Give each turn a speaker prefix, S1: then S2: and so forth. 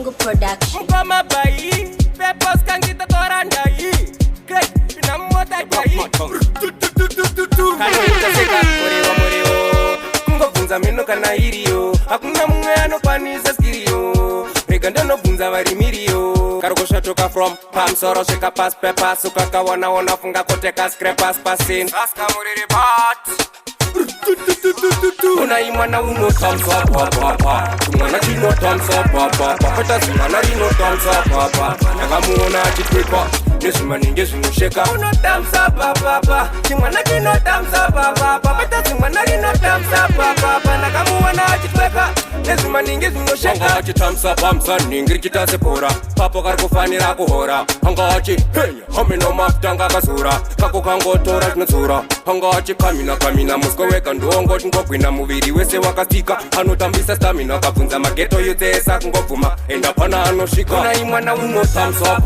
S1: Jungle Production.
S2: Mukama bai, pepos kangita torandai. Great, pinamota bai. Kanita seka, moreo. Kungofunza meno kana irio. Hakuna mumwe anokwanisa skirio. Rega ndonobvunza vari mirio. Karokosha toka from pamsoro svika pas pepas. Ukakawana ona funga koteka scrapas pasin. Aska muriri pat. Una imana uno thumbs up papa. Umana kino thumbs up papa. Pata zimana rino thumbs up papa. Nakamuona achitwepa. Nesumaninge zvimusheka. Uno thumbs up papa. Chimwana kino thumbs up papa. Pata zimana rino thumbs up papa. Nakamuona achitweka. Nesumaninge zvimusheka. Hanga achi thumbs up hamsa ningiri kitase pora. Papo karikufanira kuhora. Hanga achi hey homino mafutanga kasura. Kako kangotora zvinodzura. Hanga achi kamina musko weka ndongo ngogwina muviri wese wakasika anotambisa stamina kabvunza mageto yotesa kungobvuma enda pana anosvika una imwana uno thumbs up.